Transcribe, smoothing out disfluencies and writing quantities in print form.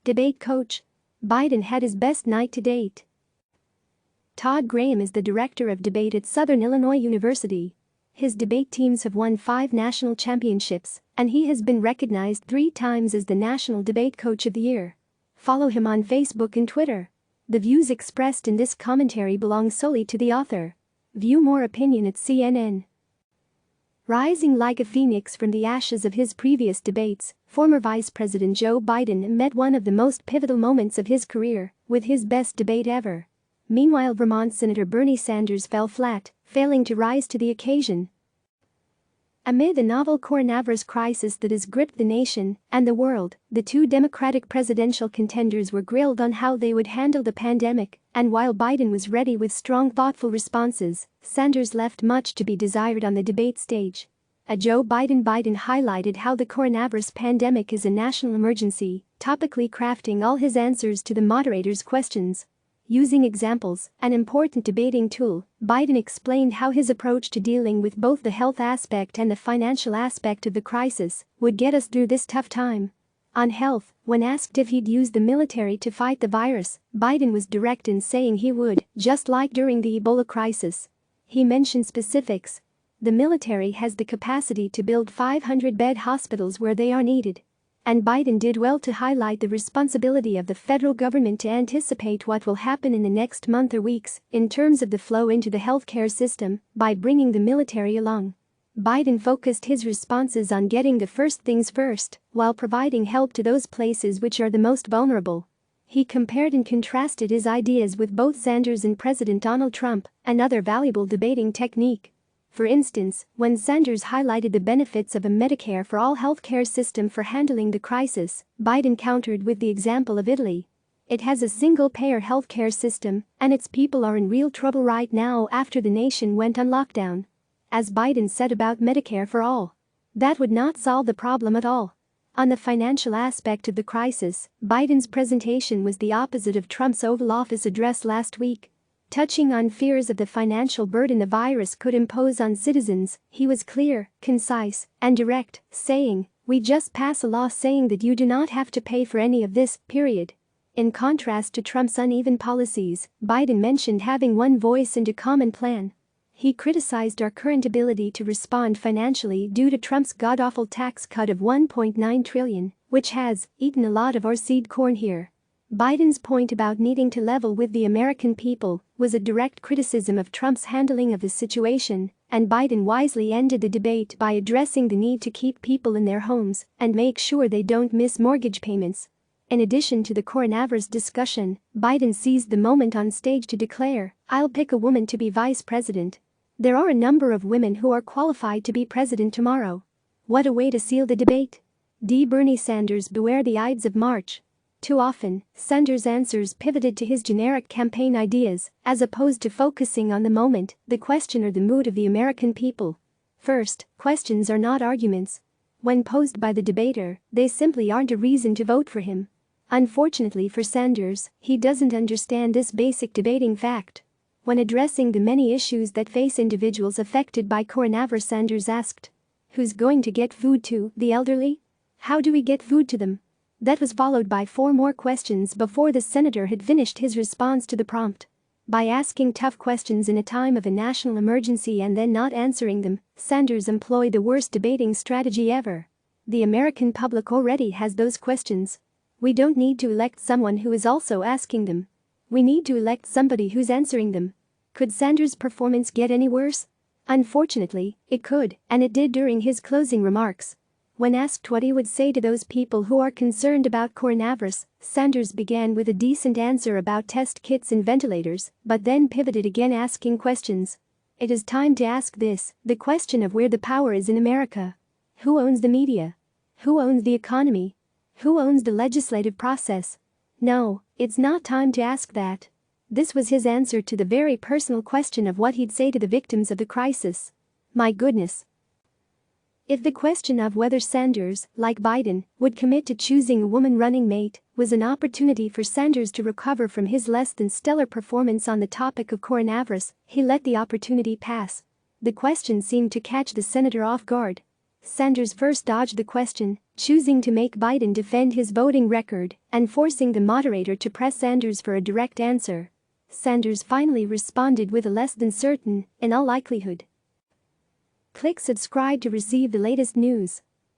Debate coach. Biden had his best night to date. Todd Graham is the director of debate at Southern Illinois University. His debate teams have won 5 national championships, and he has been recognized 3 times as the National Debate Coach of the Year. Follow him on Facebook and Twitter. The views expressed in this commentary belong solely to the author. View more opinion at CNN. Rising like a phoenix from the ashes of his previous debates, former Vice President Joe Biden met one of the most pivotal moments of his career with his best debate ever. Meanwhile, Vermont Senator Bernie Sanders fell flat, failing to rise to the occasion. Amid the novel coronavirus crisis that has gripped the nation and the world, the 2 Democratic presidential contenders were grilled on how they would handle the pandemic, and while Biden was ready with strong, thoughtful responses, Sanders left much to be desired on the debate stage. Joe Biden highlighted how the coronavirus pandemic is a national emergency, topically crafting all his answers to the moderators' questions. Using examples, an important debating tool, Biden explained how his approach to dealing with both the health aspect and the financial aspect of the crisis would get us through this tough time. On health, when asked if he'd use the military to fight the virus, Biden was direct in saying he would, just like during the Ebola crisis. He mentioned specifics. The military has the capacity to build 500-bed hospitals where they are needed. And Biden did well to highlight the responsibility of the federal government to anticipate what will happen in the next month or weeks in terms of the flow into the healthcare system by bringing the military along. Biden focused his responses on getting the first things first while providing help to those places which are the most vulnerable. He compared and contrasted his ideas with both Sanders and President Donald Trump, another valuable debating technique. For instance, when Sanders highlighted the benefits of a Medicare for all healthcare system for handling the crisis, Biden countered with the example of Italy. It has a single-payer healthcare system, and its people are in real trouble right now after the nation went on lockdown. As Biden said about Medicare for all, that would not solve the problem at all. On the financial aspect of the crisis, Biden's presentation was the opposite of Trump's Oval Office address last week. Touching on fears of the financial burden the virus could impose on citizens, he was clear, concise, and direct, saying, "We just pass a law saying that you do not have to pay for any of this, period." In contrast to Trump's uneven policies, Biden mentioned having one voice and a common plan. He criticized our current ability to respond financially due to Trump's god-awful tax cut of $1.9 trillion, which has eaten a lot of our seed corn here. Biden's point about needing to level with the American people was a direct criticism of Trump's handling of the situation, and Biden wisely ended the debate by addressing the need to keep people in their homes and make sure they don't miss mortgage payments. In addition to the coronavirus discussion, Biden seized the moment on stage to declare, "I'll pick a woman to be vice president. There are a number of women who are qualified to be president tomorrow." What a way to seal the debate. Bernie Sanders, beware the Ides of March. Too often, Sanders' answers pivoted to his generic campaign ideas, as opposed to focusing on the moment, the question or the mood of the American people. First, questions are not arguments. When posed by the debater, they simply aren't a reason to vote for him. Unfortunately for Sanders, he doesn't understand this basic debating fact. When addressing the many issues that face individuals affected by coronavirus, Sanders asked, "Who's going to get food to the elderly? How do we get food to them?" That was followed by 4 more questions before the senator had finished his response to the prompt. By asking tough questions in a time of a national emergency and then not answering them, Sanders employed the worst debating strategy ever. The American public already has those questions. We don't need to elect someone who is also asking them. We need to elect somebody who's answering them. Could Sanders' performance get any worse? Unfortunately, it could, and it did during his closing remarks. When asked what he would say to those people who are concerned about coronavirus, Sanders began with a decent answer about test kits and ventilators, but then pivoted again, asking questions. It is time to ask this, the question of where the power is in America. Who owns the media? Who owns the economy? Who owns the legislative process? No, it's not time to ask that. This was his answer to the very personal question of what he'd say to the victims of the crisis. My goodness. If the question of whether Sanders, like Biden, would commit to choosing a woman running mate was an opportunity for Sanders to recover from his less than stellar performance on the topic of coronavirus, he let the opportunity pass. The question seemed to catch the senator off guard. Sanders first dodged the question, choosing to make Biden defend his voting record and forcing the moderator to press Sanders for a direct answer. Sanders finally responded with a less than certain, in all likelihood. Click subscribe to receive the latest news.